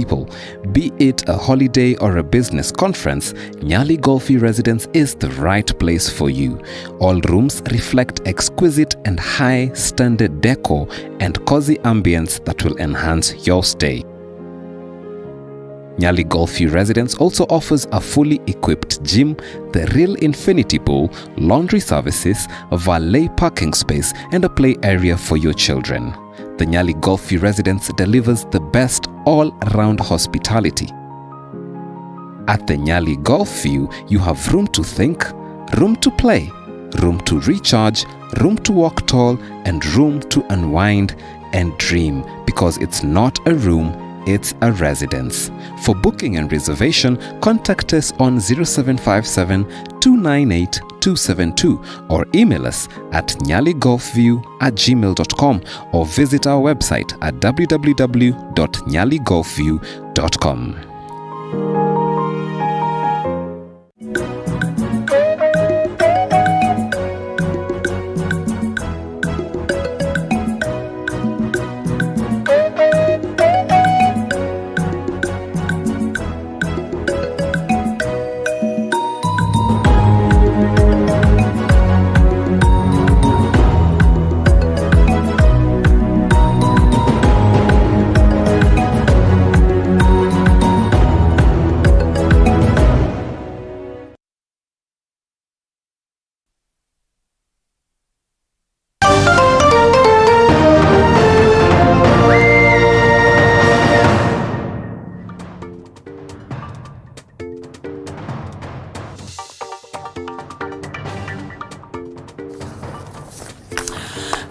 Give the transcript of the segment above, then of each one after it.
people. Be it a holiday or a business conference, Nyali Golf Residence is the right place for you. All rooms reflect exquisite and high-standard decor and cozy ambience that will enhance your stay. Nyali Golf Residence also offers a fully equipped gym, the real infinity pool, laundry services, a valet parking space, and a play area for your children. The Nyali Golf Residence delivers the best all-round hospitality. At the Nyali Golf View, you have room to think, room to play, room to recharge, room to walk tall, and room to unwind and dream, because it's not a room, it's a residence. For booking and reservation, contact us on 0757 298 272 or email us at nyaligolfview@gmail.com or visit our website at www.nyaligolfview.com.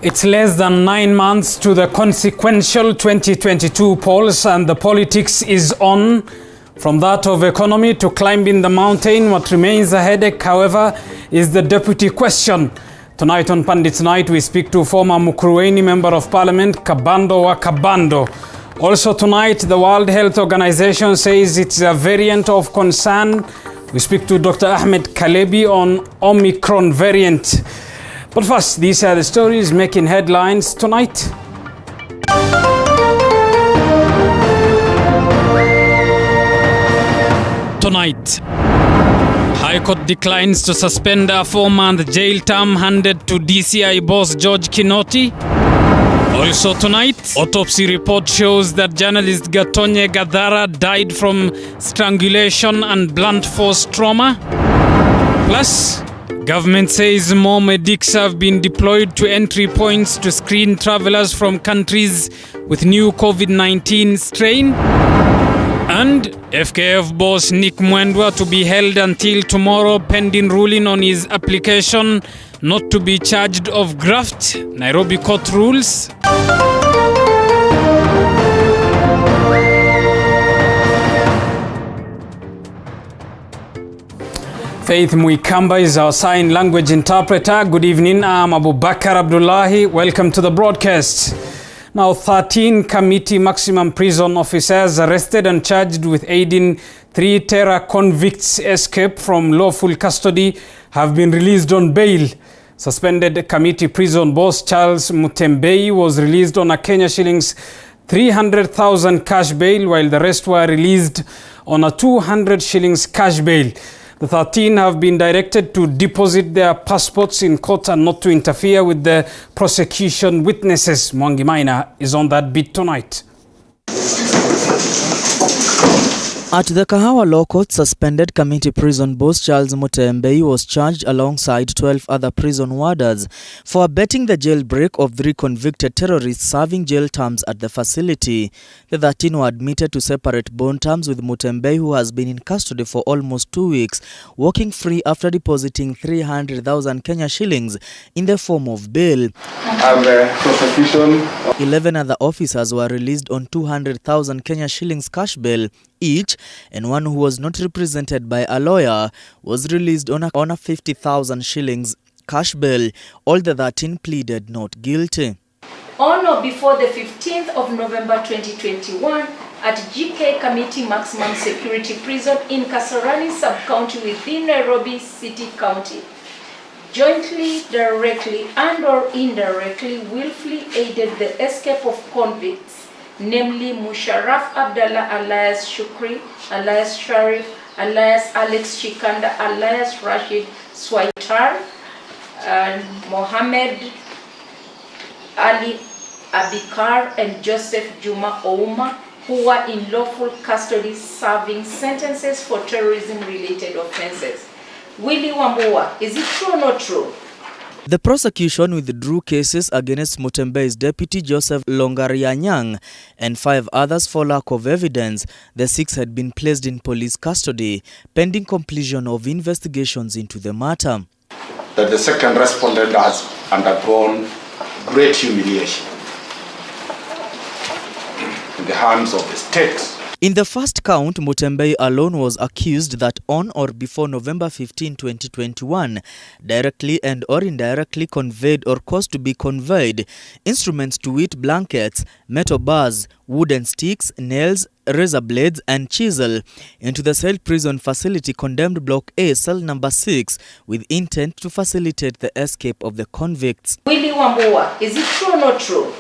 It's less than 9 months to the consequential 2022 polls, and the politics is on. From that of economy to climbing the mountain, what remains a headache, however, is the deputy question. Tonight on Pandits Night, we speak to former Mukurweini Member of Parliament, Kabando wa Kabando. Also tonight, the World Health Organization says it's a variant of concern. We speak to Dr. Ahmed Kalebi on Omicron variant. But first, these are the stories making headlines tonight. Tonight, High Court declines to suspend a 4-month jail term handed to DCI boss George KINOTI. Also tonight, autopsy report shows that journalist Gatonye Gadhara died from strangulation and blunt force trauma. Plus, government says more medics have been deployed to entry points to screen travelers from countries with new COVID-19 strain. And FKF boss MWENDWA to be held until tomorrow pending ruling on his application not to be charged of graft. Nairobi court rules. Faith Muikamba is our sign language interpreter. Good evening, I'm Abubakar Abdullahi. Welcome to the broadcast. Now, 13 KAMITI maximum prison officers arrested and charged with aiding 3 terror convicts escape from lawful custody have been released on bail. Suspended KAMITI prison boss Charles Mutembei was released on a Kenya shillings 300,000 cash bail, while the rest were released on a 200 shillings cash bail. The 13 have been directed to deposit their passports in court and not to interfere with the prosecution witnesses. Mwangi Maina is on that beat tonight. At the Kahawa Law Court, suspended KAMITI prison boss Charles Mutembei was charged alongside 12 other prison warders for abetting the jailbreak of 3 convicted terrorists serving jail terms at the facility. The 13 were admitted to separate bond terms, with Mutembei, who has been in custody for almost 2 weeks, walking free after depositing 300,000 Kenya shillings in the form of bail. 11 other officers were released on 200,000 Kenya shillings cash bail each, and one who was not represented by a lawyer was released on a 50,000 shillings cash bail. All the 13 pleaded not guilty. On or before the 15th of November 2021 at GK KAMITI Maximum Security Prison in Kasarani Sub-County within Nairobi City County, jointly, directly and or indirectly willfully aided the escape of convicts namely Musharraf Abdallah alias Shukri, alias Sharif, alias Alex Shikanda, alias Rashid Swaitar, and Mohammed Ali Abikar and Joseph Juma Ouma, who were in lawful custody serving sentences for terrorism-related offenses. Willy Wambua, is it true or not true? The prosecution withdrew cases against Mutembei's deputy Joseph Longarianyang and 5 others for lack of evidence. The 6 had been placed in police custody pending completion of investigations into the matter. That the second respondent has undergone great humiliation in the hands of the state. In the first count, Mutembei alone was accused that on or before November 15, 2021, directly and or indirectly conveyed or caused to be conveyed instruments to wit blankets, metal bars, wooden sticks, nails, razor blades and chisel into the cell prison facility condemned Block A, cell number 6, with intent to facilitate the escape of the convicts. Willy Wambua, is it true or not true?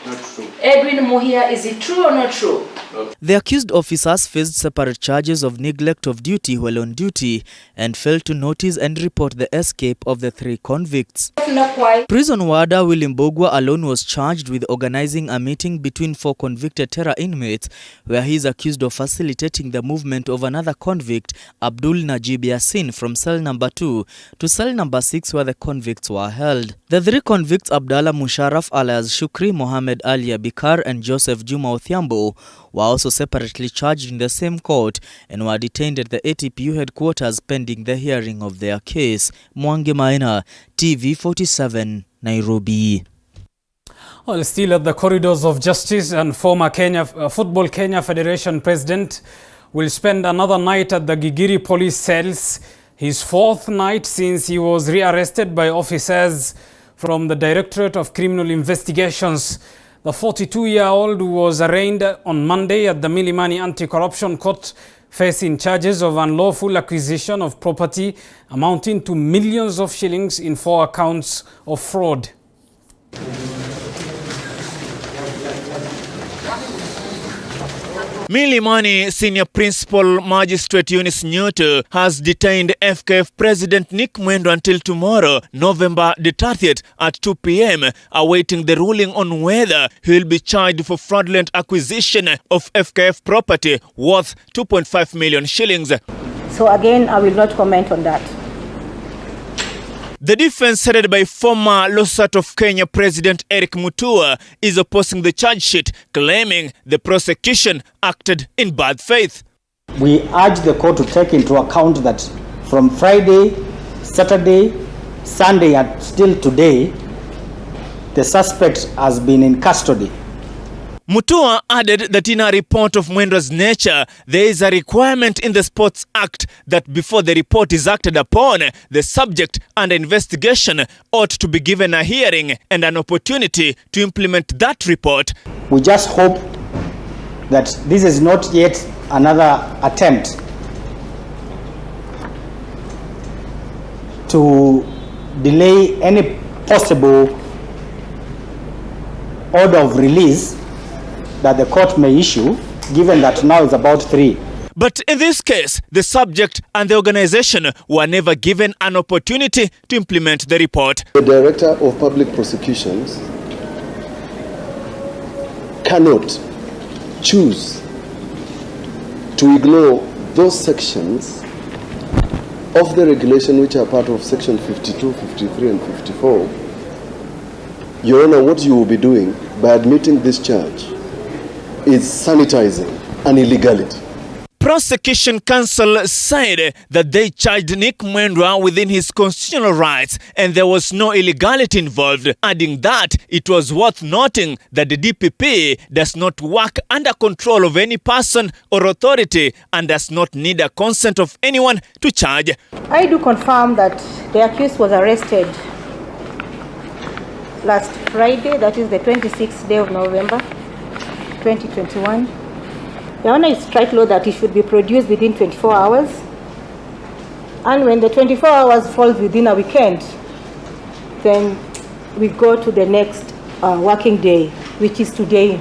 Not true. Edwin Muhia, is it true or not true? The accused officers faced separate charges of neglect of duty while on duty and failed to notice and report the escape of the 3 convicts. Prison warder William Bogwa alone was charged with organizing a meeting between 4 convicted terror inmates where he is accused of facilitating the movement of another convict, Abdul Najib Yassin, from cell number 2 to cell number 6 where the convicts were held. The 3 convicts, Abdallah Musharraf alias Shukri, Mohammed Ali Abikar and Joseph Juma Othiambo, were also separately charged in the same court and were detained at the ATPU headquarters pending the hearing of their case. Mwangi Maina, TV 47, Nairobi. Well, still at the corridors of justice, and former Football Kenya Federation President will spend another night at the Gigiri police cells, his 4th night since he was rearrested by officers from the Directorate of Criminal Investigations. The 42-year-old was arraigned on Monday at the Milimani Anti-Corruption Court, facing charges of unlawful acquisition of property amounting to millions of shillings in 4 counts of fraud. Milimani Senior Principal Magistrate Eunice Nyoto has detained FKF President Nick Mwendwa until tomorrow, November the 30th at 2 p.m, awaiting the ruling on whether he will be charged for fraudulent acquisition of FKF property worth 2.5 million shillings. So again, I will not comment on that. The defense, headed by former Losat of Kenya President Eric Mutua, is opposing the charge sheet, claiming the prosecution acted in bad faith. We urge the court to take into account that from Friday, Saturday, Sunday and still today, the suspect has been in custody. Mutua added that in a report of Mwendwa's nature, there is a requirement in the Sports Act that before the report is acted upon, the subject under investigation ought to be given a hearing and an opportunity to implement that report. We just hope that this is not yet another attempt to delay any possible order of release that the court may issue, given that now it's about 3. But in this case, the subject and the organization were never given an opportunity to implement the report. The Director of Public Prosecutions cannot choose to ignore those sections of the regulation which are part of section 52, 53 and 54. Your Honor, what you will be doing by admitting this charge is sanitizing an illegality. Prosecution counsel said that they charged Nick Mwendwa within his constitutional rights and there was no illegality involved, adding that it was worth noting that the DPP does not work under control of any person or authority and does not need a consent of anyone to charge. I do confirm that the accused was arrested last Friday, that is the 26th day of November 2021. The Honor is strike law that it should be produced within 24 hours. And when the 24 hours falls within a weekend, then we go to the next working day, which is today.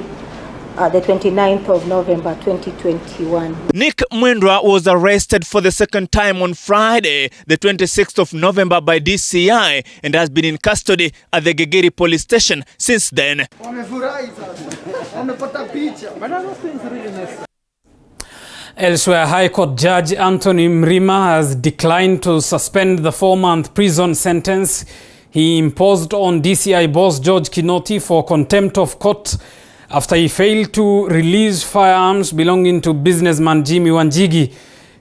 the 29th of November 2021. Nick Mwendwa was arrested for the second time on Friday, the 26th of November by DCI and has been in custody at the Gegeri police station since then. Elsewhere, High Court Judge Anthony Mrima has declined to suspend the 4-month prison sentence he imposed on DCI boss George Kinoti for contempt of court after he failed to release firearms belonging to businessman Jimmy Wanjigi.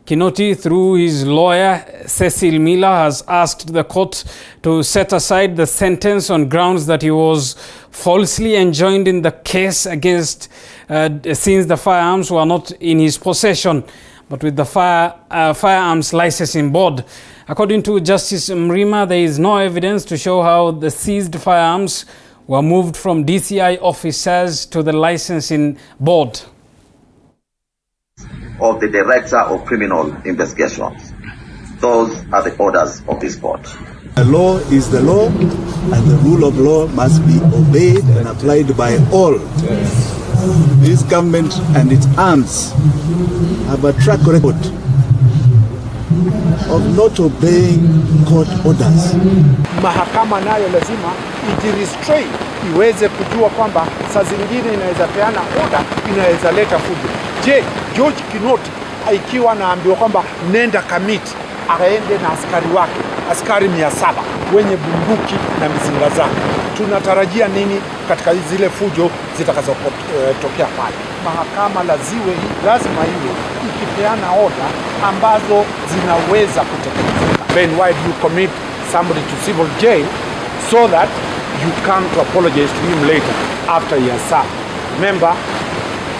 Kinoti, through his lawyer Cecil Miller, has asked the court to set aside the sentence on grounds that he was falsely enjoined in the case against since the firearms were not in his possession, but with the firearms licensing board. According to Justice Mrima, there is no evidence to show how the seized firearms were moved from DCI officers to the licensing board. Of the Director of Criminal Investigations. Those are the orders of this court. The law is the law, and the rule of law must be obeyed and applied by all. This government and its arms have a track record of not obeying court orders. Mahakama nayo lazima ijirestrain, iweze kujua kwamba saa zingine inaweza peana order, inaweza leta fujo. Je, George Kinoti ikiwa naambiwa kwamba nenda Kamiti, aende na askari wake, askari 700 wenye bunduki na mizinga zake, tunatarajia nini katika zile fujo zitakazotokea pale? Mahakama lazima iwe ikipeana order ambazo zinaweza kutekelezeka. Then why do you commit somebody to civil jail so that you come to apologize to him later after he has served? Remember,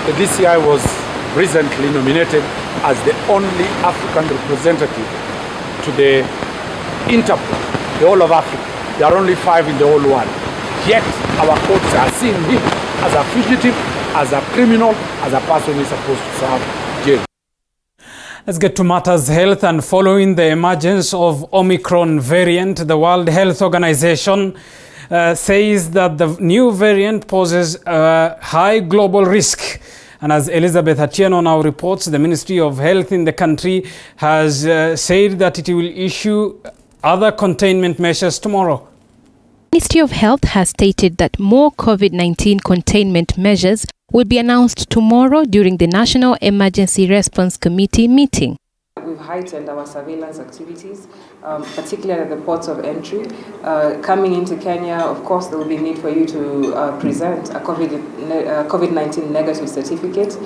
the DCI was recently nominated as the only African representative to the Interpol, the whole of Africa. There are only 5 in the whole world. Yet our courts are seeing him as a fugitive, as a criminal, as a person who is supposed to serve jail. Let's get to matters health. And following the emergence of Omicron variant, the World Health Organization says that the new variant poses a high global risk. And as Elizabeth Atieno now reports, the Ministry of Health in the country has said that it will issue other containment measures tomorrow. The Ministry of Health has stated that more COVID-19 containment measures will be announced tomorrow during the National Emergency Response Committee meeting. We've heightened our surveillance activities, particularly at the ports of entry. Coming into Kenya, of course, there will be need for you to present a COVID-19 negative certificate.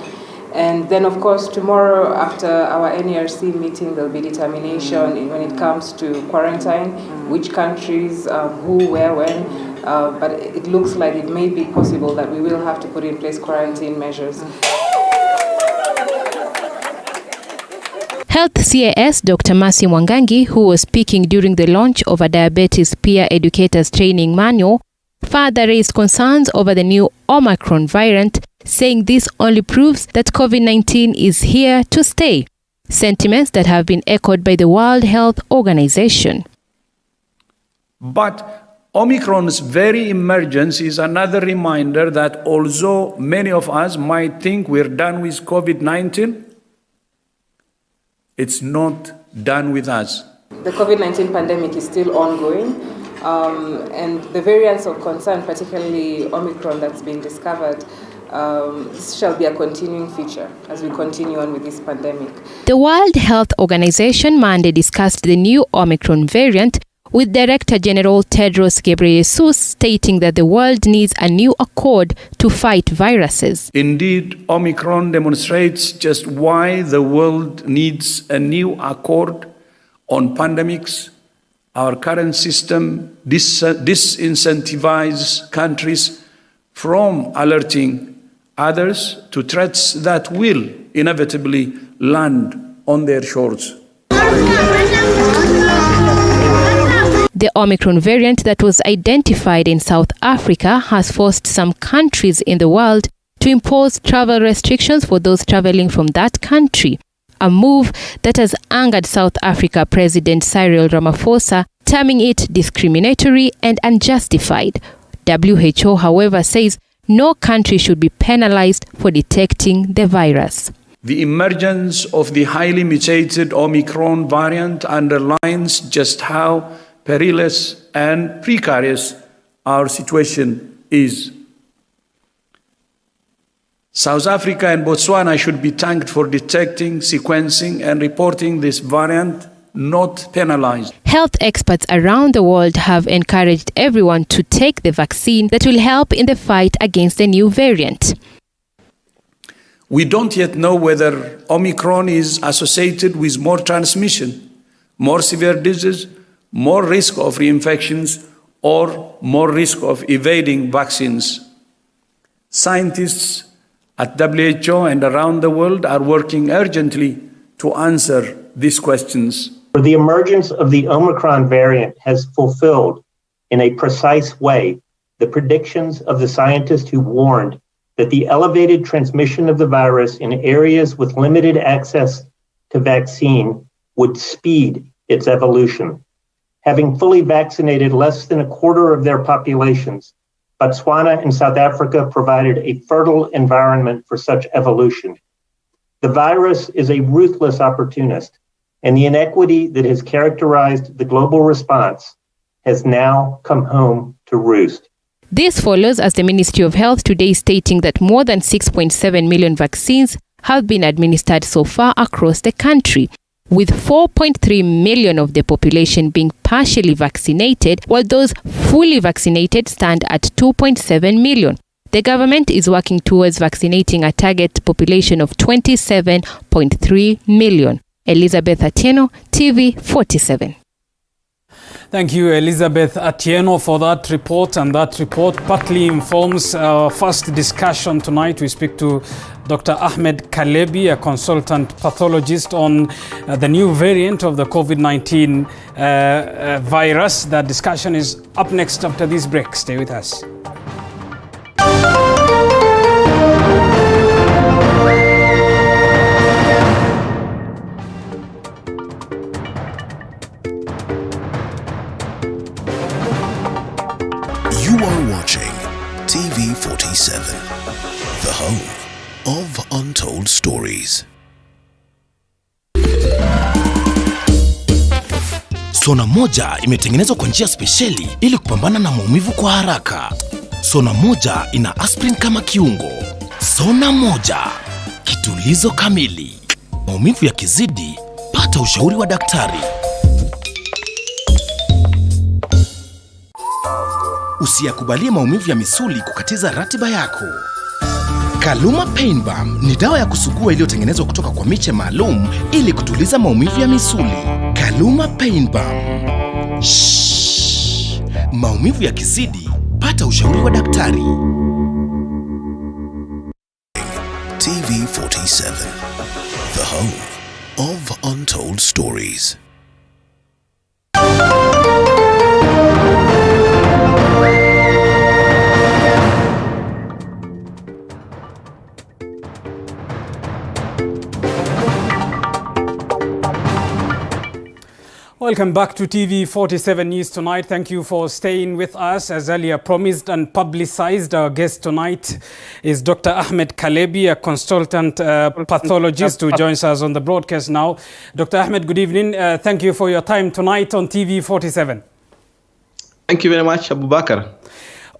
And then, of course, tomorrow after our NERC meeting, there will be determination when it comes to quarantine, which countries, who, where, when. But it looks like it may be possible that we will have to put in place quarantine measures. Health CAS Dr. Mercy Mwangangi, who was speaking during the launch of a diabetes peer educators training manual, further raised concerns over the new Omicron variant, saying this only proves that COVID-19 is here to stay. Sentiments that have been echoed by the World Health Organization. But Omicron's very emergence is another reminder that although many of us might think we're done with COVID-19, it's not done with us. The COVID-19 pandemic is still ongoing, and the variants of concern, particularly Omicron that's been discovered, this shall be a continuing feature as we continue on with this pandemic. The World Health Organization Monday discussed the new Omicron variant, with Director General Tedros Ghebreyesus stating that the world needs a new accord to fight viruses. Indeed, Omicron demonstrates just why the world needs a new accord on pandemics. Our current system disincentivizes countries from alerting others to threats that will inevitably land on their shores. The Omicron variant that was identified in South Africa has forced some countries in the world to impose travel restrictions for those traveling from that country, a move that has angered South Africa President Cyril Ramaphosa, terming it discriminatory and unjustified. WHO, however, says no country should be penalized for detecting the virus. The emergence of the highly mutated Omicron variant underlines just how perilous and precarious our situation is. South Africa and Botswana should be thanked for detecting, sequencing, and reporting this variant, not penalized. Health experts around the world have encouraged everyone to take the vaccine that will help in the fight against the new variant. We don't yet know whether Omicron is associated with more transmission, more severe disease, more risk of reinfections, or more risk of evading vaccines. Scientists at WHO and around the world are working urgently to answer these questions. The emergence of the Omicron variant has fulfilled in a precise way the predictions of the scientists who warned that the elevated transmission of the virus in areas with limited access to vaccine would speed its evolution. Having fully vaccinated less than a quarter of their populations, Botswana and South Africa provided a fertile environment for such evolution. The virus is a ruthless opportunist, and the inequity that has characterized the global response has now come home to roost. This follows as the Ministry of Health today stating that more than 6.7 million vaccines have been administered so far across the country, with 4.3 million of the population being partially vaccinated, while those fully vaccinated stand at 2.7 million. The government is working towards vaccinating a target population of 27.3 million. Elizabeth Atieno, TV 47. Thank you, Elizabeth Atieno, for that report. And that report partly informs our first discussion tonight. We speak to Dr. Ahmed Kalebi, a consultant pathologist, on the new variant of the COVID-19 virus. That discussion is up next after this break. Stay with us. You are watching TV 47, the home of untold stories. Sona moja imetengenezwa kwa njia spesheli ili kupambana na maumivu kwa haraka. Sona moja ina aspirin kama kiungo. Sona moja, kitulizo kamili. Maumivu yakizidi, pata ushauri wa daktari. Usiyakubalie maumivu ya misuli kukatiza ratiba yako. Kaluma Pain Balm ni dawa ya kusugua iliyotengenezwa kutoka kwa miche maalum ili kutuliza maumivu ya misuli. Kaluma Pain Balm. Shhh. Maumivu yakizidi, pata ushauri wa daktari. TV 47, the home of untold stories. Welcome back to TV 47 News Tonight. Thank you for staying with us. As earlier promised and publicized, our guest tonight is Dr. Ahmed Kalebi, a consultant pathologist who joins us on the broadcast now. Dr. Ahmed, good evening. Thank you for your time tonight on TV 47. Thank you very much, Abu Bakar.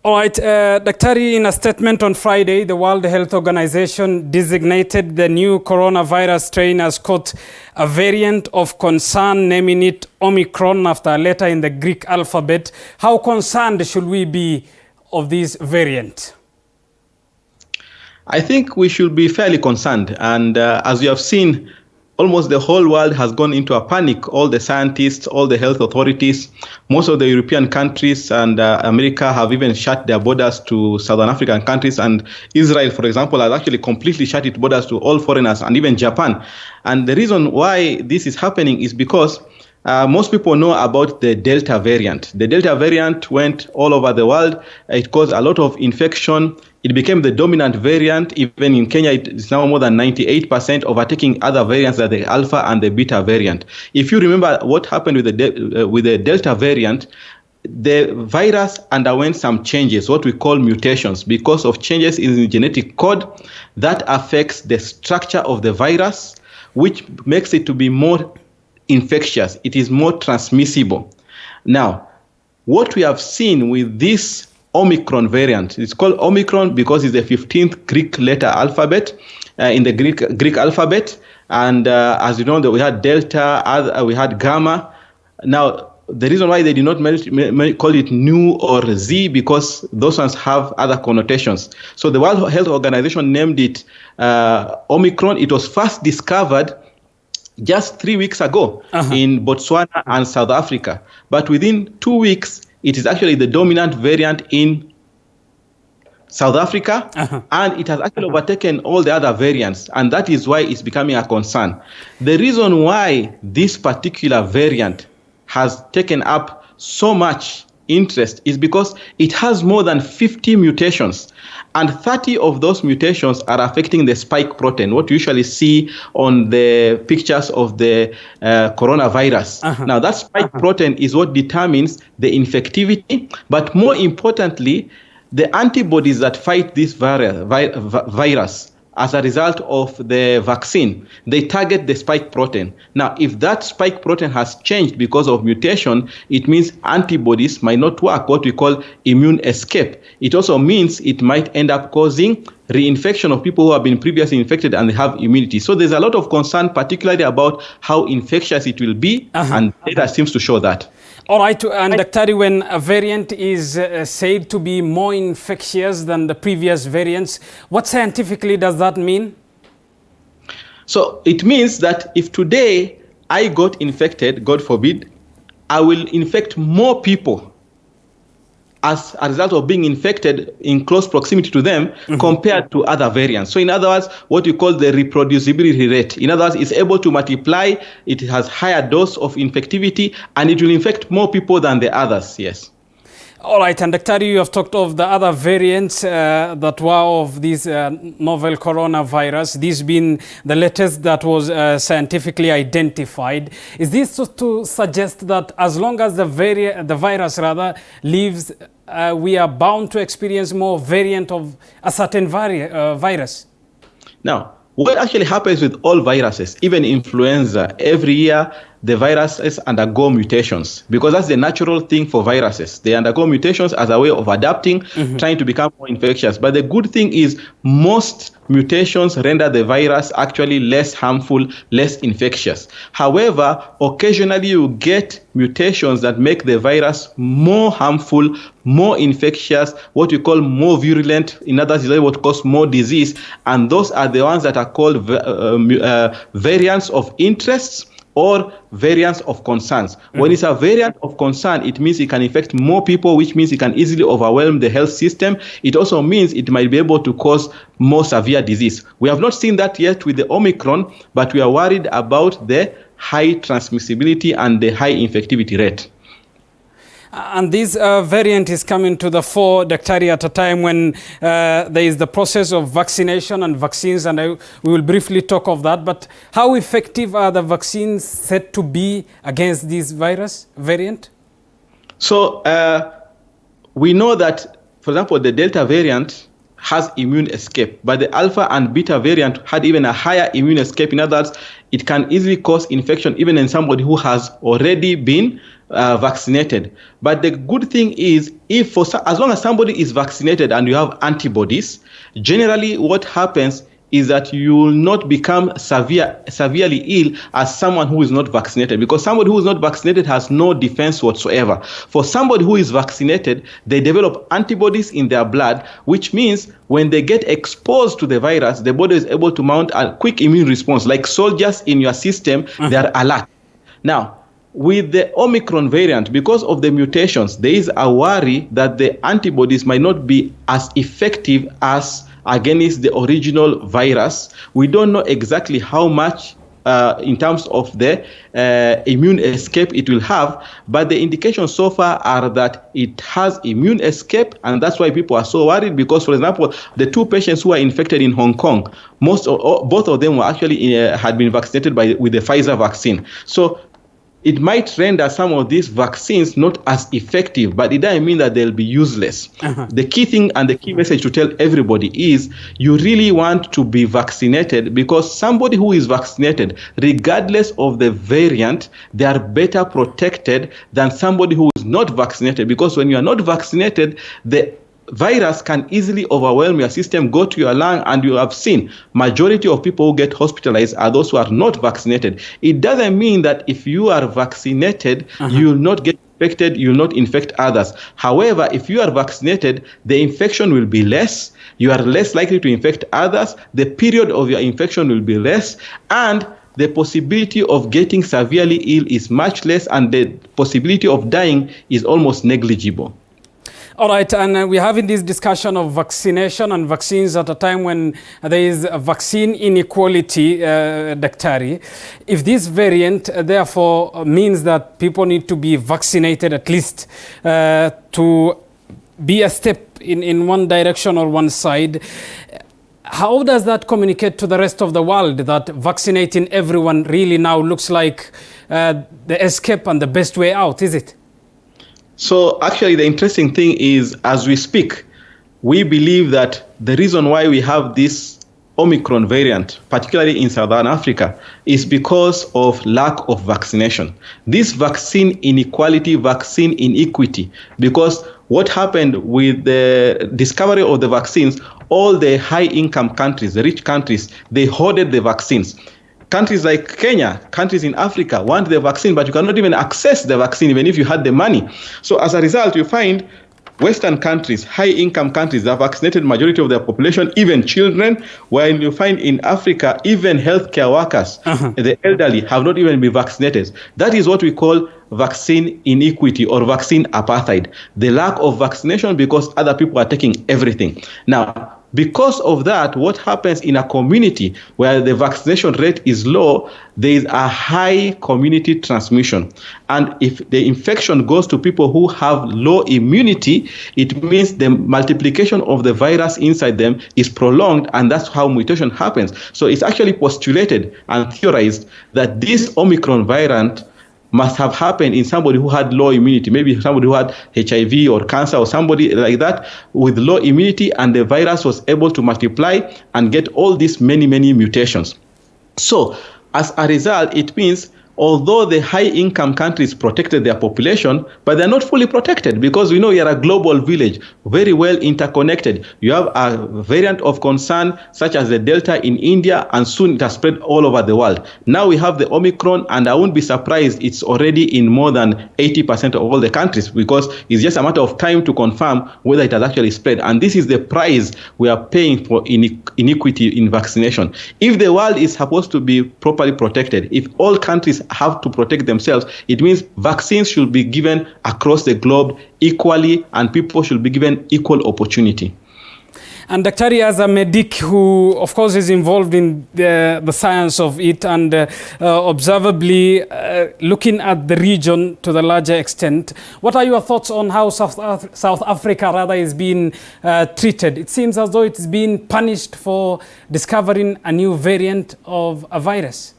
All right, Daktari, in a statement on Friday, the World Health Organization designated the new coronavirus strain as, quote, a variant of concern, naming it Omicron after a letter in the Greek alphabet. How concerned should we be of this variant? I think we should be fairly concerned. And as you have seen, almost the whole world has gone into a panic. All the scientists, all the health authorities, most of the European countries and America have even shut their borders to Southern African countries. And Israel, for example, has actually completely shut its borders to all foreigners, and even Japan. And the reason why this is happening is because most people know about the Delta variant. The Delta variant went all over the world. It caused a lot of infection. It became the dominant variant. Even in Kenya, it is now more than 98%, overtaking other variants like the Alpha and the Beta variant. If you remember what happened with the Delta variant, the virus underwent some changes, what we call mutations, because of changes in the genetic code that affects the structure of the virus, which makes it to be more infectious. It is more transmissible. Now, what we have seen with this Omicron variant, it's called Omicron because it's the 15th Greek letter alphabet in the Greek alphabet. And as you know, we had Delta, we had Gamma. Now, the reason why they did not call it Nu or Z, because those ones have other connotations. So the World Health Organization named it Omicron. It was first discovered just 3 weeks ago in Botswana and South Africa. But within 2 weeks, it is actually the dominant variant in South Africa, and it has actually overtaken all the other variants, and that is why it's becoming a concern. The reason why this particular variant has taken up so much interest is because it has more than 50 mutations, and 30 of those mutations are affecting the spike protein, what you usually see on the pictures of the coronavirus. Now, that spike protein is what determines the infectivity, but more importantly, the antibodies that fight this virus as a result of the vaccine, they target the spike protein. Now, if that spike protein has changed because of mutation, it means antibodies might not work, what we call immune escape. It also means it might end up causing reinfection of people who have been previously infected and they have immunity. So there's a lot of concern, particularly about how infectious it will be, and data seems to show that. All right, and Dr. when a variant is said to be more infectious than the previous variants, what scientifically does that mean? So it means that if today I got infected, God forbid, I will infect more people as a result of being infected in close proximity to them compared to other variants. So in other words, what you call the reproducibility rate. In other words, it's able to multiply, it has higher dose of infectivity, and it will infect more people than the others, yes. All right, and Dr. you have talked of the other variants that were of this novel coronavirus, this being the latest that was scientifically identified. Is this to suggest that as long as the virus lives, we are bound to experience more variant of a certain virus? Now, what actually happens with all viruses, even influenza, every year the viruses undergo mutations, because that's the natural thing for viruses. They undergo mutations as a way of adapting, trying to become more infectious. But the good thing is most mutations render the virus actually less harmful, less infectious. However, occasionally you get mutations that make the virus more harmful, more infectious, what we call more virulent, in other words, what cause more disease. And those are the ones that are called variants of interest or variants of concerns. When it's a variant of concern, it means it can infect more people, which means it can easily overwhelm the health system. It also means it might be able to cause more severe disease. We have not seen that yet with the Omicron, but we are worried about the high transmissibility and the high infectivity rate. And this variant is coming to the fore, Dr. at a time when there is the process of vaccination and vaccines, and we will briefly talk of that. But how effective are the vaccines said to be against this virus variant? So we know that, for example, the Delta variant has immune escape, but the Alpha and Beta variant had even a higher immune escape. In other words, it can easily cause infection even in somebody who has already been vaccinated. But the good thing is, as long as somebody is vaccinated and you have antibodies, generally what happens is that you will not become severely ill as someone who is not vaccinated, because somebody who is not vaccinated has no defense whatsoever. For somebody who is vaccinated, they develop antibodies in their blood, which means when they get exposed to the virus, the body is able to mount a quick immune response. Like soldiers in your system, they are alert. Now, with the Omicron variant, because of the mutations, there is a worry that the antibodies might not be as effective as against the original virus. We don't know exactly how much in terms of the immune escape it will have, but the indications so far are that it has immune escape, and that's why people are so worried. Because, for example, the 2 patients who are infected in Hong Kong, both of them were actually had been vaccinated with the Pfizer vaccine. So it might render some of these vaccines not as effective, but it doesn't mean that they'll be useless. The key thing and the key message to tell everybody is you really want to be vaccinated, because somebody who is vaccinated, regardless of the variant, they are better protected than somebody who is not vaccinated, because when you are not vaccinated, the virus can easily overwhelm your system, go to your lung, and you have seen majority of people who get hospitalized are those who are not vaccinated. It doesn't mean that if you are vaccinated, you will not get infected, you will not infect others. However, if you are vaccinated, the infection will be less, you are less likely to infect others, the period of your infection will be less, and the possibility of getting severely ill is much less, and the possibility of dying is almost negligible. All right, and we're having this discussion of vaccination and vaccines at a time when there is a vaccine inequality, Daktari. If this variant, therefore, means that people need to be vaccinated at least to be a step in one direction or one side, how does that communicate to the rest of the world that vaccinating everyone really now looks like the escape and the best way out, is it? So actually the interesting thing is, as we speak, we believe that the reason why we have this Omicron variant, particularly in Southern Africa, is because of lack of vaccination. This vaccine inequality, vaccine inequity, because what happened with the discovery of the vaccines, all the high-income countries, the rich countries, they hoarded the vaccines. Countries like Kenya, countries in Africa want the vaccine, but you cannot even access the vaccine even if you had the money. So as a result, you find Western countries, high-income countries, that have vaccinated majority of their population, even children, while you find in Africa, even healthcare workers, the elderly, have not even been vaccinated. That is what we call vaccine inequity or vaccine apartheid, the lack of vaccination because other people are taking everything. Now, because of that, what happens in a community where the vaccination rate is low, there is a high community transmission. And if the infection goes to people who have low immunity, it means the multiplication of the virus inside them is prolonged, and that's how mutation happens. So it's actually postulated and theorized that this Omicron variant must have happened in somebody who had low immunity, maybe somebody who had HIV or cancer or somebody like that with low immunity, and the virus was able to multiply and get all these many mutations. So as a result, it means although the high-income countries protected their population, but they're not fully protected, because we know you're a global village, very well interconnected. You have a variant of concern such as the Delta in India, and soon it has spread all over the world. Now we have the Omicron, and I won't be surprised it's already in more than 80% of all the countries, because it's just a matter of time to confirm whether it has actually spread. And this is the price we are paying for inequity in vaccination. If the world is supposed to be properly protected, if all countries have to protect themselves, it means vaccines should be given across the globe equally, and people should be given equal opportunity. And Daktari, as a medic who, of course, is involved in the science of it and observably looking at the region to the larger extent, what are your thoughts on how South Africa rather is being treated? It seems as though it's being punished for discovering a new variant of a virus.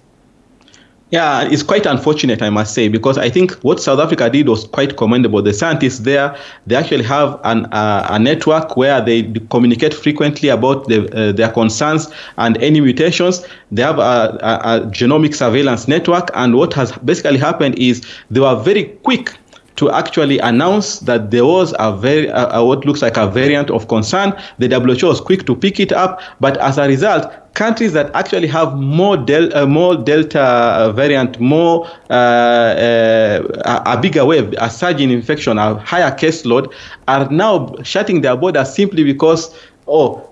Yeah, it's quite unfortunate, I must say, because I think what South Africa did was quite commendable. The scientists there, they actually have a network where they communicate frequently about their concerns and any mutations. They have a genomic surveillance network, and what has basically happened is they were very quick to actually announce that there was what looks like a variant of concern. The WHO was quick to pick it up, but as a result, countries that actually have more Delta variant, a bigger wave, a surge in infection, a higher caseload, are now shutting their borders simply because,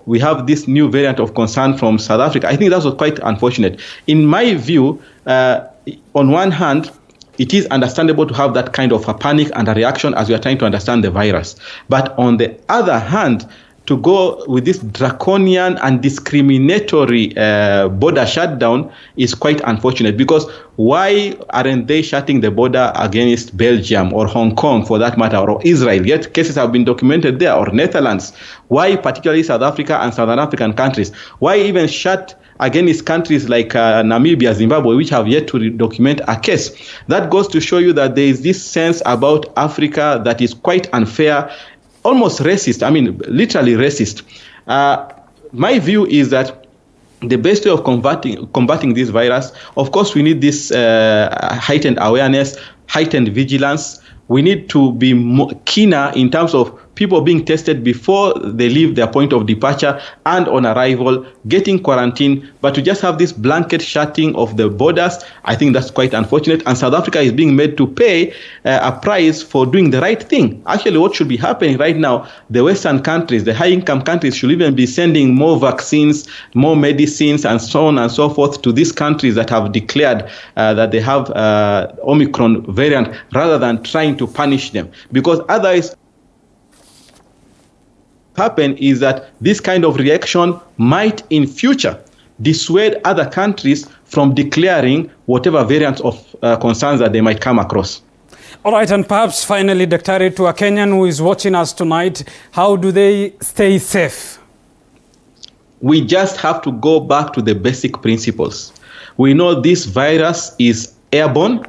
we have this new variant of concern from South Africa. I think that was quite unfortunate. In my view, on one hand, it is understandable to have that kind of a panic and a reaction as we are trying to understand the virus. But on the other hand, to go with this draconian and discriminatory border shutdown is quite unfortunate, because why aren't they shutting the border against Belgium or Hong Kong, for that matter, or Israel? Yet cases have been documented there, or Netherlands. Why particularly South Africa and Southern African countries? Why even shut against countries like Namibia, Zimbabwe, which have yet to document a case. That goes to show you that there is this sense about Africa that is quite unfair, almost racist. I mean, literally racist. My view is that the best way of combating this virus, of course, we need this heightened awareness, heightened vigilance. We need to be more keener in terms of people being tested before they leave their point of departure and on arrival, getting quarantined. But to just have this blanket shutting of the borders, I think that's quite unfortunate. And South Africa is being made to pay a price for doing the right thing. Actually, what should be happening right now, the Western countries, the high-income countries should even be sending more vaccines, more medicines, and so on and so forth to these countries that have declared that they have Omicron variant, rather than trying to punish them. Because otherwise, happen is that this kind of reaction might in future dissuade other countries from declaring whatever variants of concerns that they might come across. All right, and perhaps finally, Daktari, to a Kenyan who is watching us tonight, how do they stay safe? We just have to go back to the basic principles. We know this virus is airborne.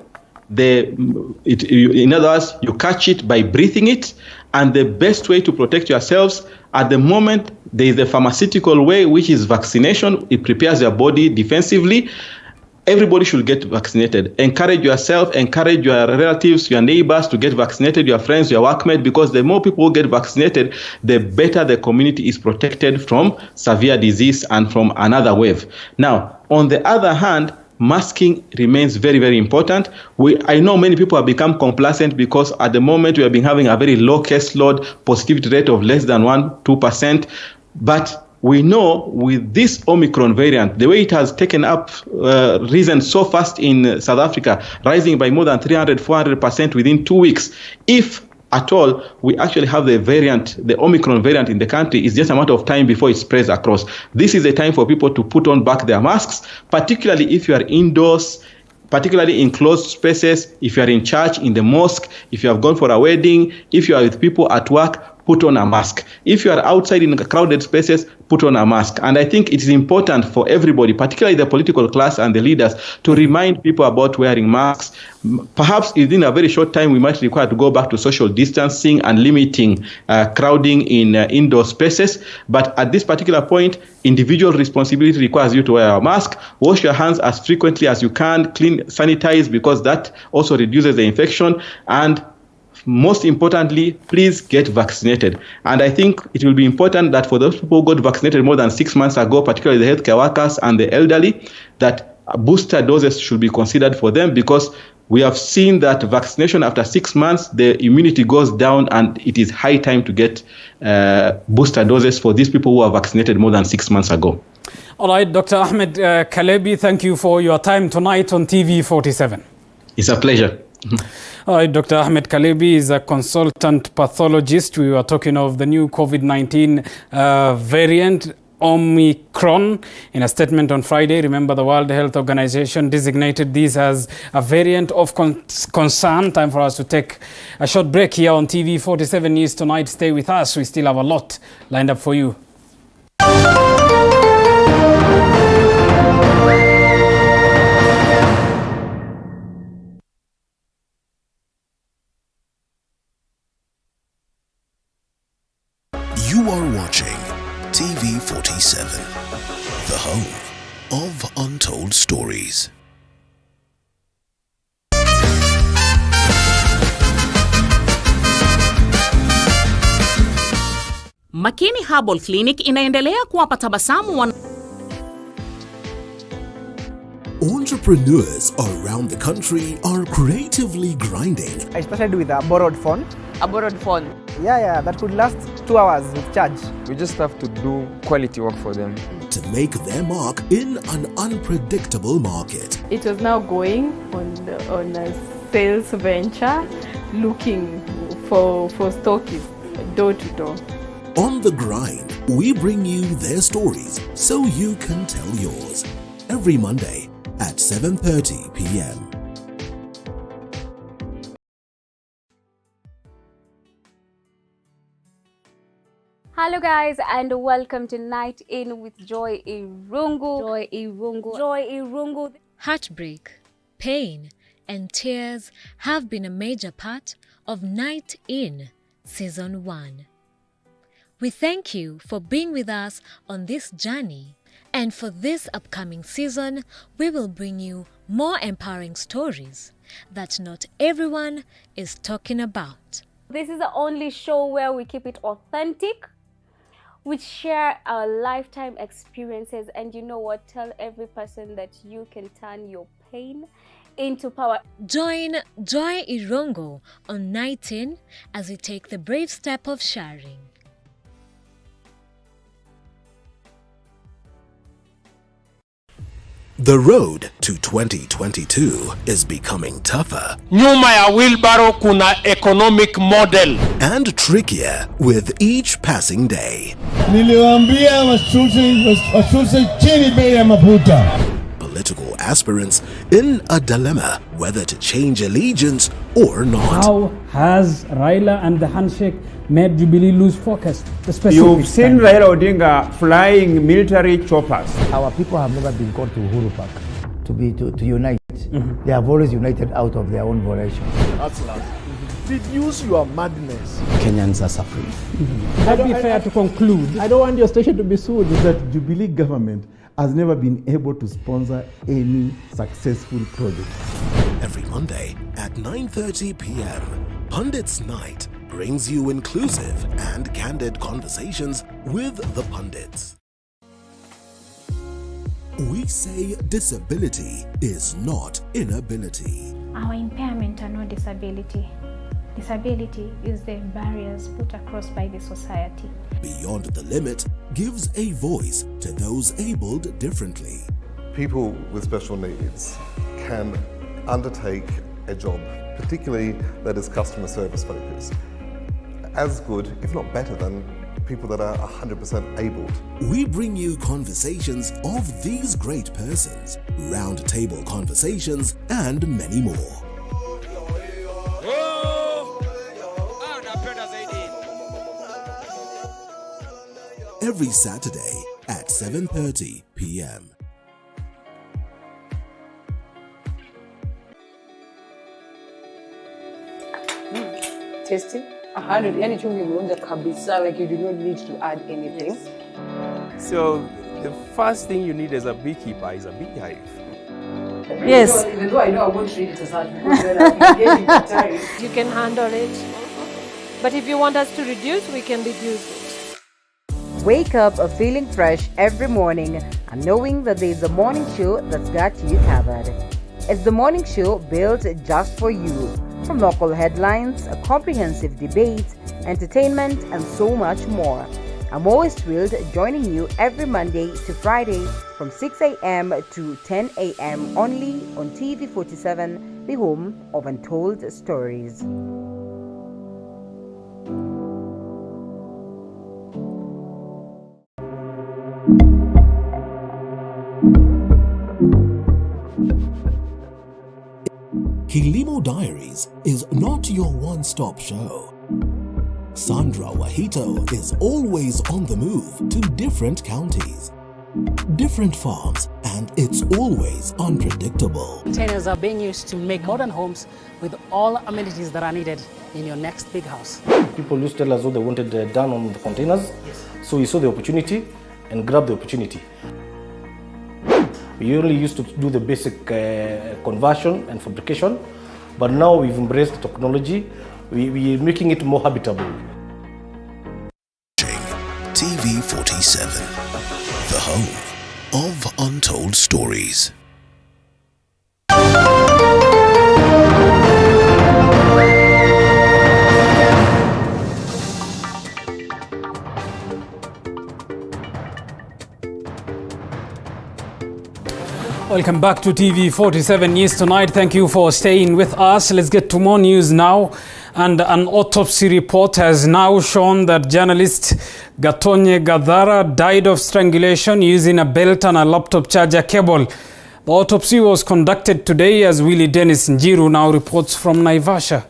In other words, you catch it by breathing it, and the best way to protect yourselves at the moment, there is a pharmaceutical way, which is vaccination. It prepares your body defensively. Everybody should get vaccinated. Encourage yourself, encourage your relatives, your neighbors to get vaccinated, your friends, your workmates, because the more people get vaccinated, the better the community is protected from severe disease and from another wave. Now, on the other hand, masking remains very, very important. I know many people have become complacent because at the moment we have been having a very low case load, positivity rate of less than 2%. But we know with this Omicron variant, the way it has taken up risen so fast in South Africa, rising by more than 300-400% within 2 weeks, if at all we actually have the variant, the Omicron variant in the country, it's just a matter of time before it spreads across. This is a time for people to put on back their masks, particularly if you are indoors, particularly in closed spaces, if you are in church, in the mosque, if you have gone for a wedding, if you are with people at work, put on a mask. If you are outside in crowded spaces, put on a mask. And I think it is important for everybody, particularly the political class and the leaders, to remind people about wearing masks. Perhaps within a very short time, we might require to go back to social distancing and limiting crowding in indoor spaces. But at this particular point, individual responsibility requires you to wear a mask, wash your hands as frequently as you can, clean, sanitize, because that also reduces the infection. And most importantly, please get vaccinated. And I think it will be important that for those people who got vaccinated more than 6 months ago, particularly the healthcare workers and the elderly, that booster doses should be considered for them, because we have seen that vaccination after 6 months, the immunity goes down, and it is high time to get booster doses for these people who are vaccinated more than 6 months ago. All right, Dr. Ahmed Kalebi, thank you for your time tonight on TV47. It's a pleasure. All right, Dr. Ahmed Kalebi is a consultant pathologist. We were talking of the new COVID-19 variant, Omicron. In a statement on Friday, remember, the World Health Organization designated this as a variant of concern. Time for us to take a short break here on TV47 News Tonight. Stay with us. We still have a lot lined up for you. You are watching TV47, the home of untold stories. Makini Herbal Clinic inaendelea kuwapa tabasamu Entrepreneurs around the country are creatively grinding. I started with a borrowed phone. A borrowed phone? Yeah, that could last 2 hours with charge. We just have to do quality work for them. To make their mark in an unpredictable market. It was now going on a sales venture, looking for stockists, door to door. On the grind, we bring you their stories so you can tell yours. Every Monday at 7:30 p.m. Hello guys, and welcome to Night In with Joy Irungu. Joy Irungu. Joy Irungu. Heartbreak, pain, and tears have been a major part of Night In Season 1. We thank you for being with us on this journey, and for this upcoming season, we will bring you more empowering stories that not everyone is talking about. This is the only show where we keep it authentic. We share our lifetime experiences, and you know what? Tell every person that you can turn your pain into power. Join Joy Irungu on Night In as we take the brave step of sharing. The road to 2022 is becoming tougher. Nyuma ya wheelbarrow kuna economic model. And trickier with each passing day. Niliwaambia washushe chini bei ya mafuta. Political aspirants in a dilemma whether to change allegiance or not. How has Raila and the handshake made Jubilee lose focus? You've seen Raila Odinga flying military choppers. Our people have never been called to Uhuru Park to unite. They have always united out of their own volition. Reduce your madness. Kenyans are suffering. Would that be fair to conclude? I don't want your station to be sued. That Jubilee government has never been able to sponsor any successful project. Every Monday at 9:30 p.m., Pundits Night brings you inclusive and candid conversations with the pundits. We say disability is not inability. Our impairment are not disability. Disability is the barriers put across by the society. Beyond the Limit gives a voice to those abled differently. People with special needs can undertake a job, particularly that is customer service focused, as good, if not better, than people that are 100% able. We bring you conversations of these great persons, round table conversations, and many more. Every Saturday at 7:30 p.m. Tasty. 100 any chungi mmoja kabisa, like you do not need to add anything. Yes. So the first thing you need as a beekeeper is a beehive. Yes. Even though I know I won't treat it as hard because then I can get it time. You can handle it. But if you want us to reduce, we can reduce it. Wake up feeling fresh every morning and knowing that there is a morning show that's got you covered. It's the morning show built just for you. From local headlines, a comprehensive debate, entertainment, and so much more. I'm always thrilled joining you every Monday to Friday from 6 a.m. to 10 a.m. only on TV47, the home of untold stories. Kilimo Diaries is not your one-stop show. Sandra Wahito is always on the move to different counties, different farms, and it's always unpredictable. Containers are being used to make modern homes with all amenities that are needed in your next big house. People used to tell us what they wanted done on the containers, so we saw the opportunity and grabbed the opportunity. We only used to do the basic conversion and fabrication, but now we've embraced technology. We're making it more habitable. TV47, the home of untold stories. Welcome back to TV47 News Tonight. Thank you for staying with us. Let's get to more news now. And an autopsy report has now shown that journalist Gatonye Gathara died of strangulation using a belt and a laptop charger cable. The autopsy was conducted today as Willie Dennis Njiru now reports from Naivasha.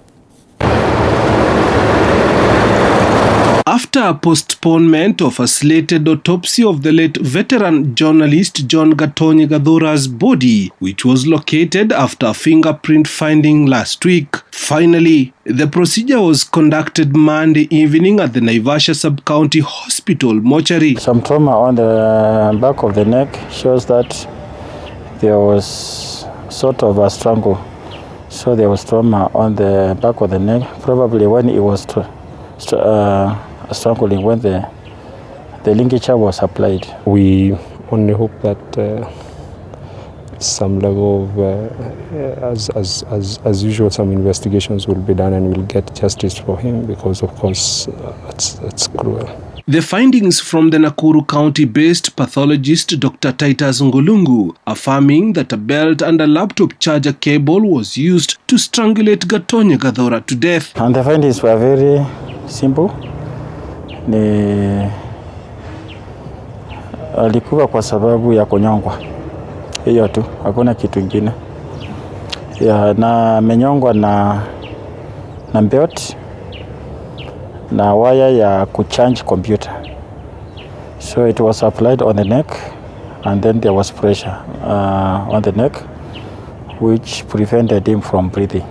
after a postponement of a slated autopsy of the late veteran journalist John Gatonyi Gathura's body, which was located after a fingerprint finding last week. Finally, the procedure was conducted Monday evening at the Naivasha Sub-County Hospital mortuary. Some trauma on the back of the neck shows that there was sort of a strangle. So there was trauma on the back of the neck, probably when it was strangling, when the ligature was applied. We only hope that some level of, as usual, some investigations will be done and we'll get justice for him, because of course it's cruel. The findings from the Nakuru County-based pathologist Dr. Titus Ngulungu, affirming that a belt and a laptop charger cable was used to strangulate Gatonyi Gathura to death. And the findings were very simple. Alikufa kwa sababu ya kunyongwa. Hiyo tu, hakuna kitu kingine. Na amenyongwa na belt na waya ya kucharge computer. So it was applied on the neck, and then there was pressure on the neck, which prevented him from breathing.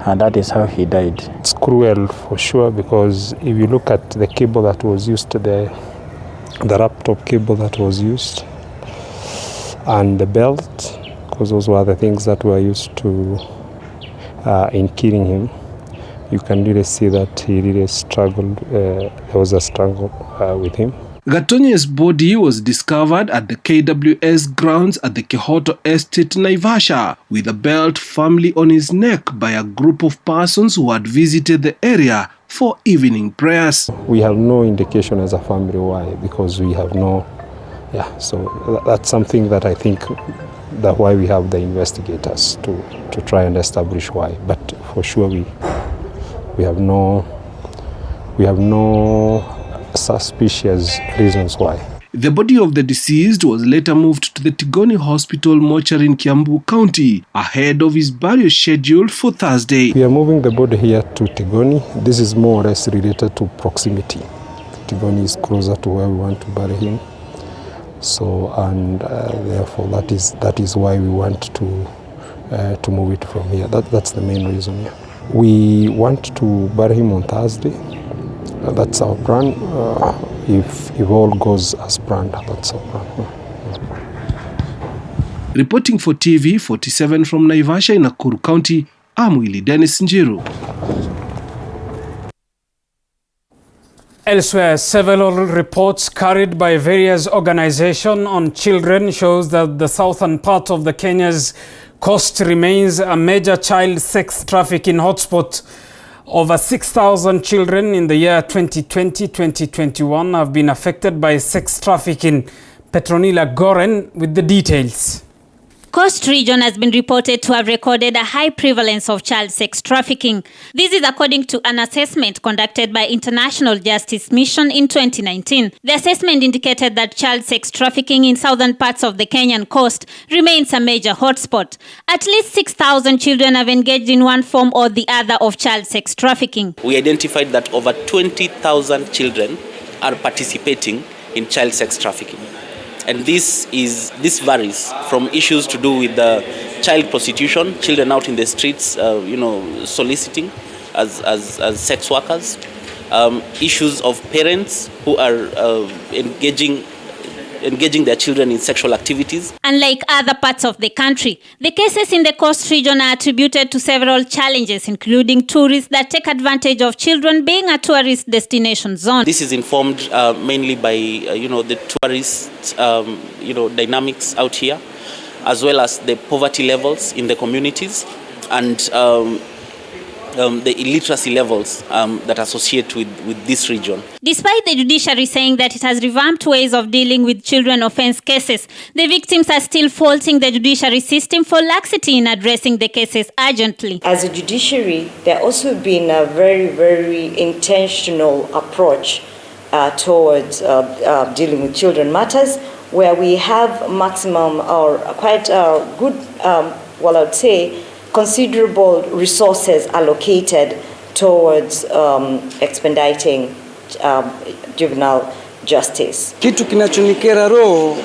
And that is how he died. It's cruel for sure, because if you look at the cable that was used, the laptop cable that was used, and the belt, because those were the things that were used to in killing him, you can really see that he really struggled. There was a struggle with him. Gatonyi's body was discovered at the KWS grounds at the Kehoto Estate, Naivasha, with a belt firmly on his neck by a group of persons who had visited the area for evening prayers. We have no indication as a family why, because we have no, so that's something that I think that why we have the investigators to try and establish why. But for sure we have no suspicious reasons why. The body of the deceased was later moved to the Tigoni Hospital mortuary in Kiambu County ahead of his burial scheduled for Thursday. We are moving the body here to Tigoni. This is more or less related to proximity. Tigoni is closer to where we want to bury him. So, and therefore that is why we want to move it from here. That's the main reason. Yeah. We want to bury him on Thursday. That's our plan. If all goes as planned, that's our plan. Reporting for TV 47 from Naivasha in Nakuru County, I'm Willie Dennis Njiru. Elsewhere, several reports carried by various organizations on children shows that the southern part of the Kenya's coast remains a major child sex trafficking hotspot. Over 6,000 children in the year 2020-2021 have been affected by sex trafficking. Petronila Goren with the details. Coast region has been reported to have recorded a high prevalence of child sex trafficking. This is according to an assessment conducted by International Justice Mission in 2019. The assessment indicated that child sex trafficking in southern parts of the Kenyan coast remains a major hotspot. At least 6,000 children have engaged in one form or the other of child sex trafficking. We identified that over 20,000 children are participating in child sex trafficking. And this varies from issues to do with the child prostitution, children out in the streets, soliciting as sex workers, issues of parents who are engaging their children in sexual activities. Unlike other parts of the country, the cases in the coast region are attributed to several challenges, including tourists that take advantage of children being a tourist destination zone. This is informed mainly by the tourist dynamics out here, as well as the poverty levels in the communities and the illiteracy levels that associate with this region. Despite the judiciary saying that it has revamped ways of dealing with children offense cases, the victims are still faulting the judiciary system for laxity in addressing the cases urgently. As a judiciary, there also been a very, very intentional approach towards dealing with children matters, where we have maximum or quite good, I would say, considerable resources allocated towards expediting juvenile justice. Kitu kinachonikera roho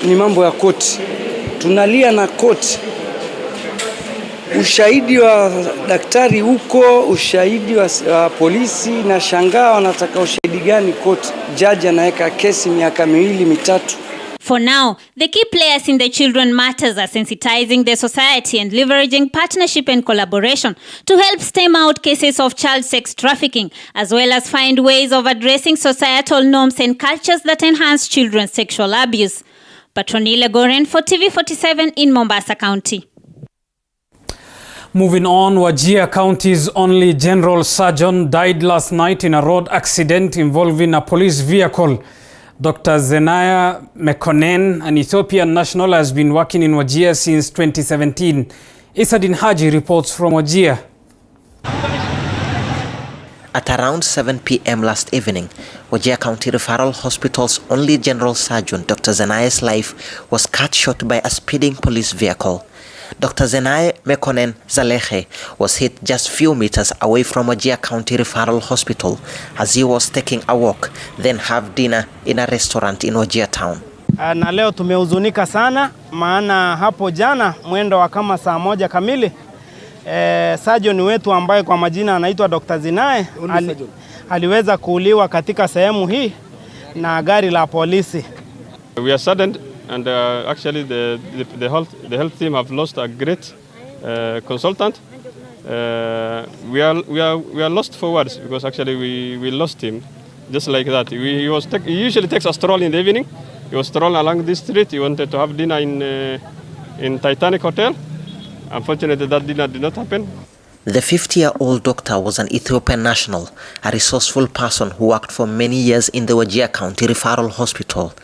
ni mambo ya koti. Tunalia na koti. Ushahidi wa daktari huko, ushahidi wa polisi, na shangaa wanataka ushahidi gani koti? Jaji anaweka kesi miaka 2-3. For now, the key players in the children matters are sensitizing the society and leveraging partnership and collaboration to help stem out cases of child sex trafficking, as well as find ways of addressing societal norms and cultures that enhance children's sexual abuse. Patronile Goren for TV47 in Mombasa County. Moving on, Wajir County's only general surgeon died last night in a road accident involving a police vehicle. Dr. Zenaya Mekonnen, an Ethiopian national, has been working in Wajir since 2017. Isadin Haji reports from Wajir. At around 7 p.m. last evening, Wajir County Referral Hospital's only general surgeon, Dr. Zenaya's life was cut short by a speeding police vehicle. Dr. Zenaya Mekonnen Zalehe was hit just few meters away from Wajir County Referral Hospital as he was taking a walk, then have dinner in a restaurant in Wajir town. Na leo tumehuzunika sana, maana hapo jana mwendo wa kama saa 1 kamili surgeon wetu ambaye kwa majina anaitwa Dr. Zenaya aliweza kuuliwa katika sehemu hii na gari la polisi. We are saddened. And actually, the health team have lost a great consultant. We are lost for words because actually we lost him just like that. He usually takes a stroll in the evening. He was strolling along this street. He wanted to have dinner in Titanic Hotel. Unfortunately, that dinner did not happen. The 50-year-old doctor was an Ethiopian national, a resourceful person who worked for many years in the Wajir County Referral Hospital,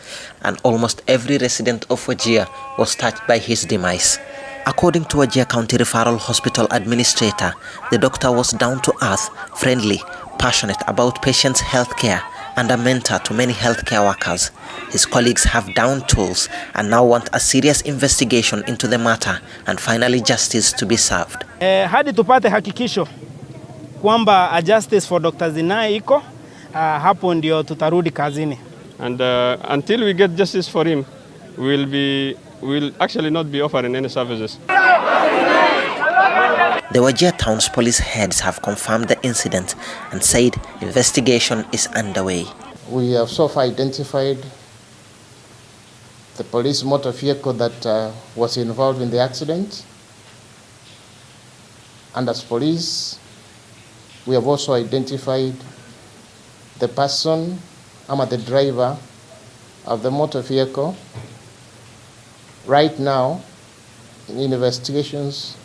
and almost every resident of Wajir was touched by his demise. According to Wajir County Referral Hospital administrator, the doctor was down to earth, friendly, passionate about patients' health care, and a mentor to many healthcare workers. His colleagues have downed tools and now want a serious investigation into the matter and finally justice to be served. Hadi tupate hakikisho kwamba a justice for Dr. Zenaya iko, hapo ndio tutarudi kazini. And until we get justice for him, we'll actually not be offering any services. The Wajir town's police heads have confirmed the incident and said investigation is underway. We have so far identified the police motor vehicle that was involved in the accident. And as police, we have also identified the person, the driver of the motor vehicle. Right now, investigations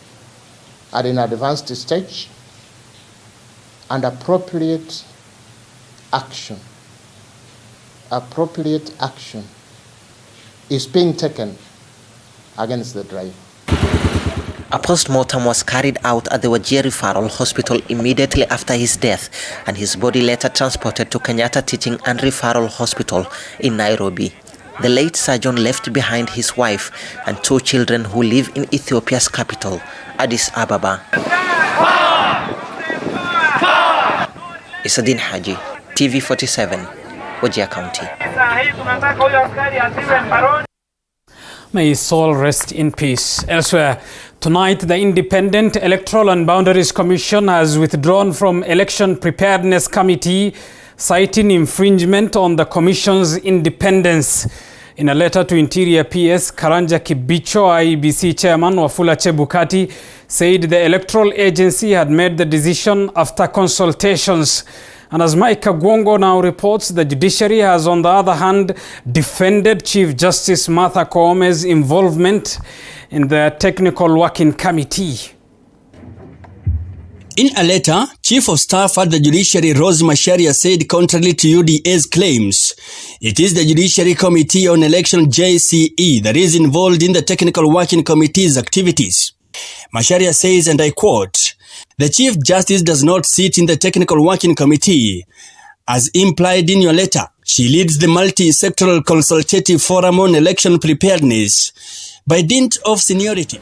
are in advanced stage, and appropriate action is being taken against the driver. A post-mortem was carried out at the Wajir Referral Hospital immediately after his death, and his body later transported to Kenyatta Teaching and Referral Hospital in Nairobi. The late surgeon left behind his wife and 2 children who live in Ethiopia's capital, Addis Ababa. Isadin Haji, TV47, Wajir County. May his soul rest in peace. Elsewhere, tonight the Independent Electoral and Boundaries Commission has withdrawn from Election Preparedness Committee, citing infringement on the Commission's independence. In a letter to Interior PS, Karanja Kibicho, IEBC Chairman Wafula Chebukati, said the electoral agency had made the decision after consultations. And as Mike Kagwongo now reports, the judiciary has, on the other hand, defended Chief Justice Martha Koome's involvement in the Technical Working Committee. In a letter, Chief of Staff at the Judiciary Rose Macharia said, contrary to UDA's claims, it is the Judiciary Committee on Election JCE that is involved in the Technical Working Committee's activities. Macharia says, and I quote, "The Chief Justice does not sit in the Technical Working Committee. As implied in your letter, she leads the multi-sectoral consultative forum on election preparedness by dint of seniority."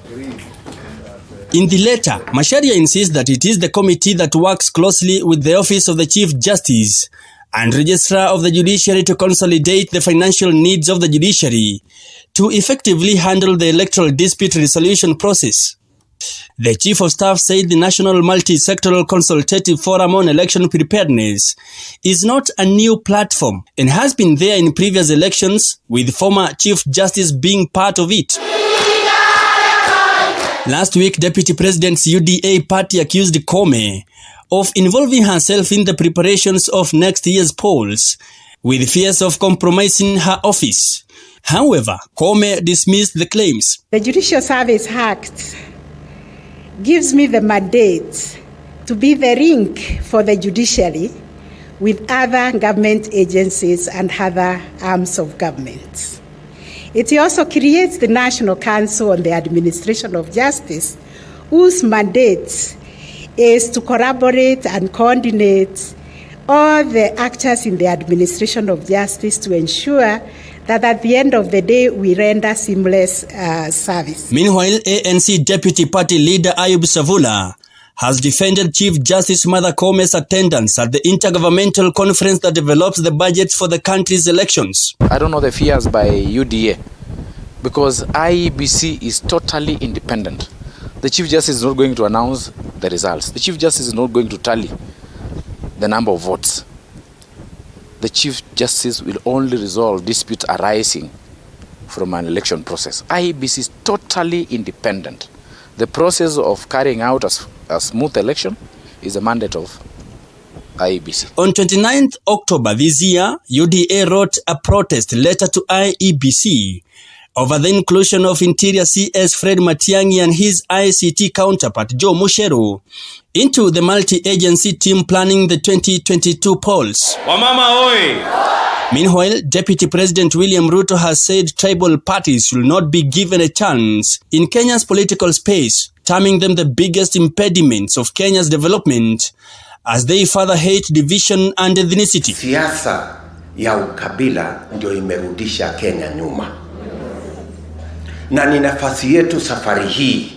In the letter, Macharia insists that it is the committee that works closely with the Office of the Chief Justice and Registrar of the Judiciary to consolidate the financial needs of the judiciary to effectively handle the electoral dispute resolution process. The Chief of Staff said the National Multi-Sectoral Consultative Forum on Election Preparedness is not a new platform and has been there in previous elections, with former Chief Justice being part of it. Last week, Deputy President's UDA party accused Kome of involving herself in the preparations of next year's polls, with fears of compromising her office. However, Kome dismissed the claims. The Judicial Service Act gives me the mandate to be the link for the judiciary with other government agencies and other arms of government. It also creates the National Council on the Administration of Justice, whose mandate is to collaborate and coordinate all the actors in the administration of justice to ensure that at the end of the day we render seamless service. Meanwhile, ANC Deputy Party Leader Ayub Savula has defended Chief Justice Martha Kome's attendance at the Intergovernmental Conference that develops the budgets for the country's elections. I don't know the fears by UDA, because IEBC is totally independent. The Chief Justice is not going to announce the results. The Chief Justice is not going to tally the number of votes. The Chief Justice will only resolve disputes arising from an election process. IEBC is totally independent. The process of carrying out a smooth election is a mandate of IEBC. On 29th October this year, UDA wrote a protest letter to IEBC over the inclusion of Interior CS Fred Matiang'i and his ICT counterpart Joe Mucheru into the multi-agency team planning the 2022 polls. Wamama oi! Meanwhile, Deputy President William Ruto has said tribal parties should not be given a chance in Kenya's political space, terming them the biggest impediments of Kenya's development as they further hate division and ethnicity. Siasa ya ukabila ndio imerudisha Kenya nyuma. Na ni nafasi yetu safari hii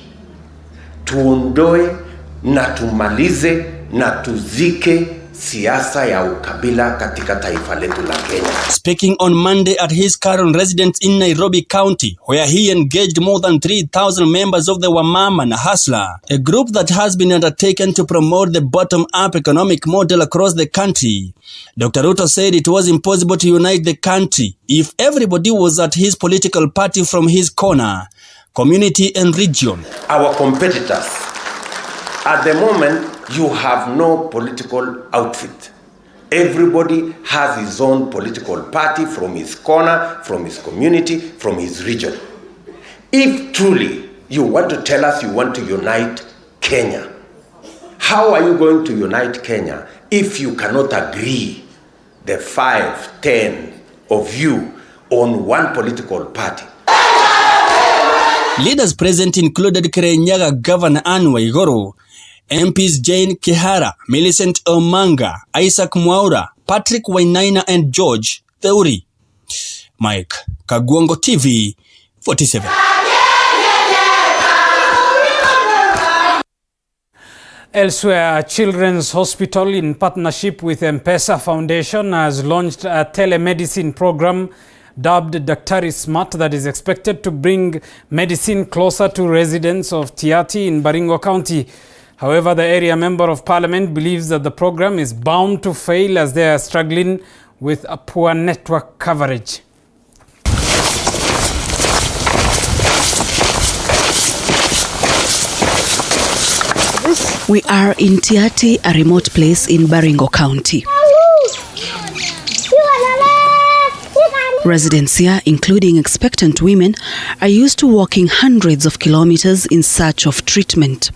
tuondoe na tumalize na tuzike siasa ya ukabila katika taifa letu la Kenya. Speaking on Monday at his current residence in Nairobi County, where he engaged more than 3,000 members of the Wamama na Hustler, a group that has been undertaken to promote the bottom-up economic model across the country, Dr. Ruto said it was impossible to unite the country if everybody was at his political party from his corner, community and region. Our competitors, at the moment, you have no political outfit. Everybody has his own political party from his corner, from his community, from his region. If truly you want to tell us you want to unite Kenya, how are you going to unite Kenya if you cannot agree, the 5, 10 of you, on one political party? Leaders present included Kirinyaga Governor Anne Waiguru, MPs Jane Kihara, Millicent Omanga, Isaac Mwaura, Patrick Wainaina and George Theuri. Mike Kagwongo, TV 47. Elsewhere, a children's hospital in partnership with M-Pesa Foundation has launched a telemedicine program dubbed Daktari Smart that is expected to bring medicine closer to residents of Tiati in Baringo County. However, the area member of parliament believes that the program is bound to fail as they are struggling with a poor network coverage. We are in Tiati, a remote place in Baringo County. Residents here, including expectant women, are used to walking hundreds of kilometers in search of treatment.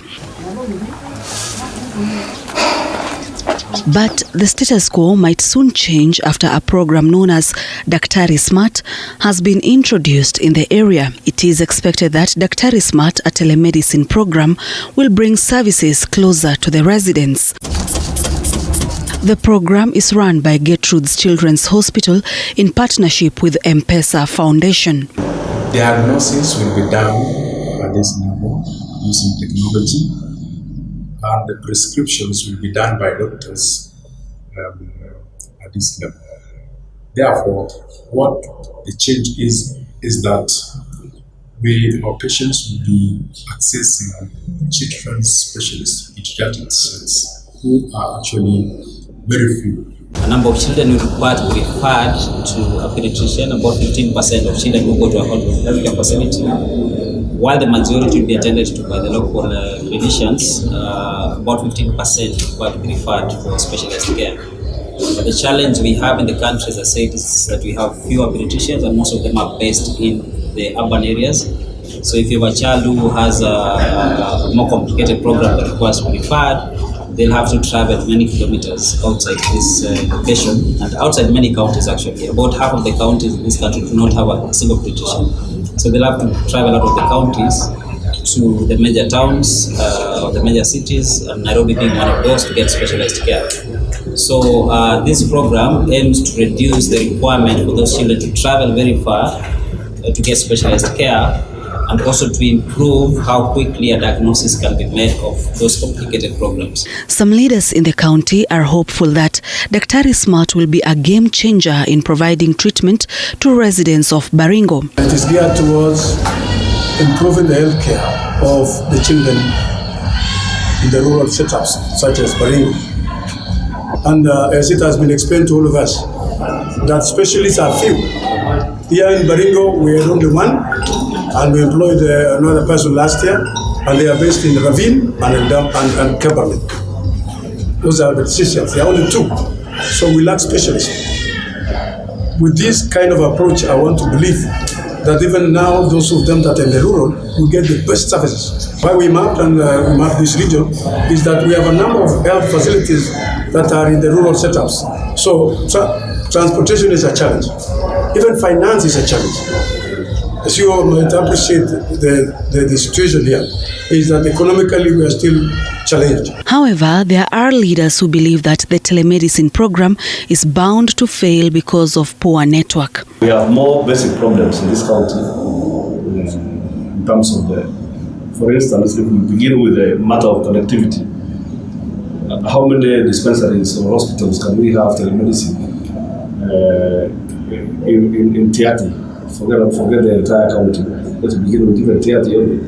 But the status quo might soon change after a program known as Daktari Smart has been introduced in the area. It is expected that Daktari Smart, a telemedicine program, will bring services closer to the residents. The program is run by Gertrude's Children's Hospital in partnership with M-Pesa Foundation. Diagnosis will be done at this level using technology, and the prescriptions will be done by doctors at this level. Therefore, what the change is that our patients will be accessing children's specialists, pediatric specialists, who are actually very few. A number of children who require to be referred to a pediatrician, about 15% of children who go to a healthcare facility, while the majority will be attended to by the local clinicians, about 15% require to be referred for specialized care. But the challenge we have in the country, as I said, is that we have fewer pediatricians and most of them are based in the urban areas. So if you have a child who has a more complicated program that requires to be referred, they'll have to travel many kilometers outside this location and outside many counties actually. About half of the counties in this country do not have a single pediatrician. So they'll have to travel out of the counties to the major towns or the major cities, and Nairobi being one of those, to get specialized care. So this program aims to reduce the requirement for those children to travel very far to get specialized care, and also to improve how quickly a diagnosis can be made of those complicated problems. Some leaders in the county are hopeful that Daktari Smart will be a game changer in providing treatment to residents of Baringo. It is geared towards improving the health care of the children in the rural setups, such as Baringo. And as it has been explained to all of us, that specialists are few. Here in Baringo, we are only one, and we employed another person last year, and they are based in Ravine and Kebarlet. Those are the physicians. There are only two, so we lack specialists. With this kind of approach, I want to believe that even now, those of them that are in the rural will get the best services. Why we mapped and we mapped this region is that we have a number of health facilities that are in the rural setups. So transportation is a challenge. Even finance is a challenge. As you all might appreciate, the situation here is that economically we are still challenged. However, there are leaders who believe that the telemedicine program is bound to fail because of poor network. We have more basic problems in this county in terms of for instance, if we begin with the matter of connectivity, how many dispensaries or hospitals can we have telemedicine in Tiati? Forget the entire county. Let's begin with even Tiati only.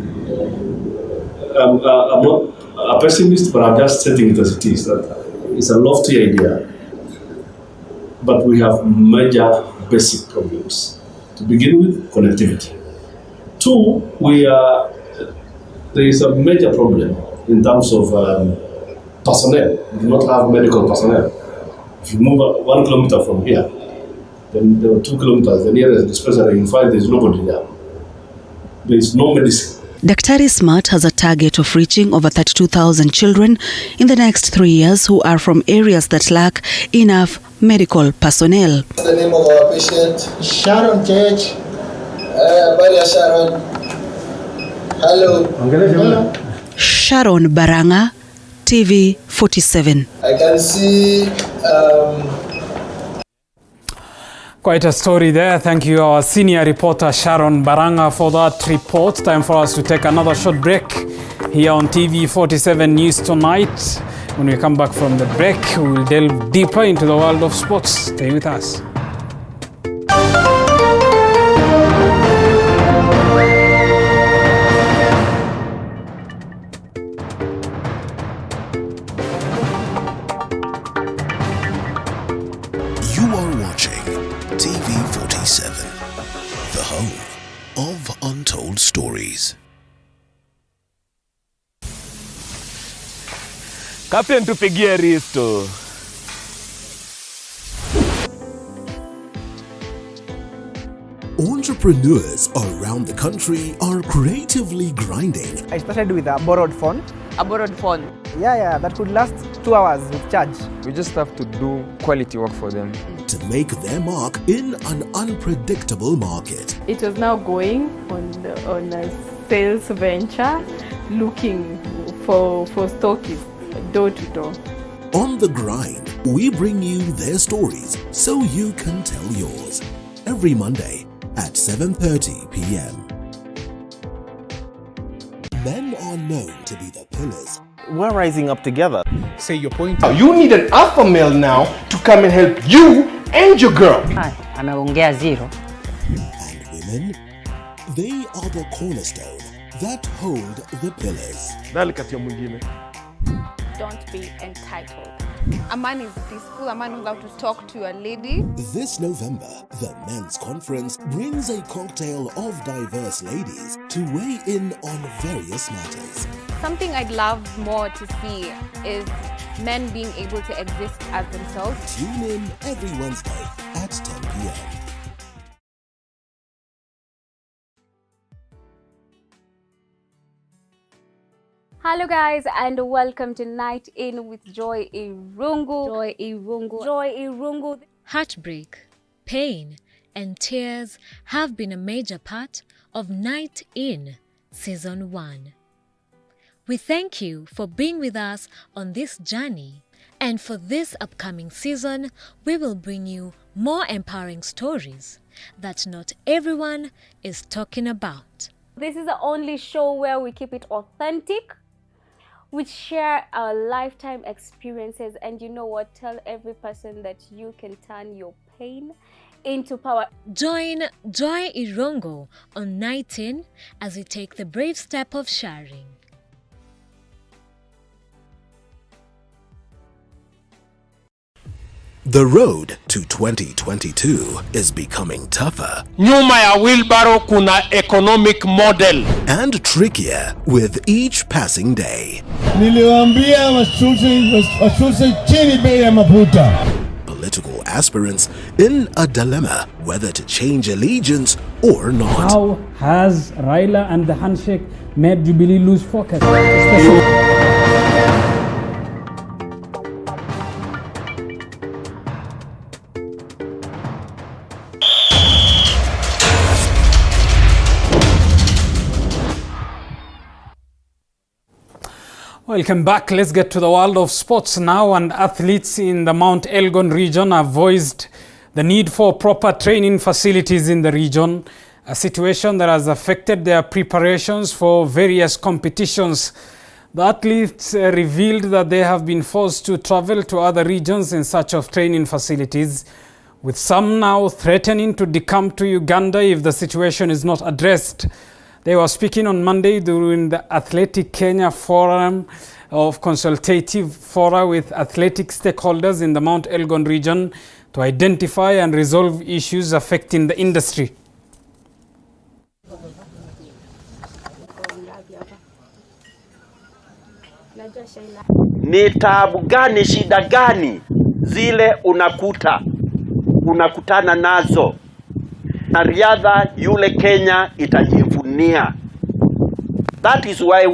I'm not a pessimist, but I'm just stating it as it is. That it's a lofty idea, but we have major basic problems. To begin with, connectivity. Two, there is a major problem in terms of personnel. We do not have medical personnel. If you move 1 kilometer from here, then there are 2 kilometers, the nearest dispensary, in fact, there is nobody there. There is no medicine. Daktari Smart has a target of reaching over 32,000 children in the next 3 years who are from areas that lack enough medical personnel. What's the name of our patient? Sharon Church. Baria Sharon. Hello. Hello. Sharon Baranga, TV 47. I can see Quite a story there. Thank you, our senior reporter Sharon Baranga, for that report. Time for us to take another short break here on TV 47 News Tonight. When we come back from the break, we will delve deeper into the world of sports. Stay with us. Untold Stories. Captain, tupigie Risto. Entrepreneurs around the country are creatively grinding. I started with a borrowed phone. A borrowed phone? Yeah, that could last 2 hours with charge. We just have to do quality work for them. To make their mark in an unpredictable market. It was now going on a sales venture, looking for stockists door to door. On the grind, we bring you their stories so you can tell yours. Every Monday at 7:30 p.m. Men are known to be the pillars we're rising up together. Say your point. You need an alpha male now to come and help you and your girl. Ameongea zero. And women, they are the cornerstone that hold the pillars. Don't be entitled. A man is peaceful, a man knows how to talk to a lady. This November, the Men's Conference brings a cocktail of diverse ladies to weigh in on various matters. Something I'd love more to see is men being able to exist as themselves. Tune in every Wednesday at 10 p.m. Hello guys, and welcome to Night In with Joy Irungu. Heartbreak, pain, and tears have been a major part of Night In Season 1. We thank you for being with us on this journey, and for this upcoming season, we will bring you more empowering stories that not everyone is talking about. This is the only show where we keep it authentic. We share our lifetime experiences, and you know what? Tell every person that you can turn your pain into power. Join Joy Irungu on Night In as we take the brave step of sharing. The road to 2022 is becoming tougher. Nyuma ya wheelbarrow kuna economic model. And trickier with each passing day. Niliwaambia washushe chini bei ya mafuta. Political aspirants in a dilemma whether to change allegiance or not. How has Raila and the handshake made Jubilee lose focus? Welcome back. Let's get to the world of sports now. And athletes in the Mount Elgon region have voiced the need for proper training facilities in the region, a situation that has affected their preparations for various competitions. The athletes revealed that they have been forced to travel to other regions in search of training facilities, with some now threatening to decamp to Uganda if the situation is not addressed. They were speaking on Monday during the Athletic Kenya Forum of Consultative Fora with athletic stakeholders in the Mount Elgon region to identify and resolve issues affecting the industry. Ni taabu gani, shida gani zile unakutana nazo? Na riadha yule Kenya itajivunia. That is why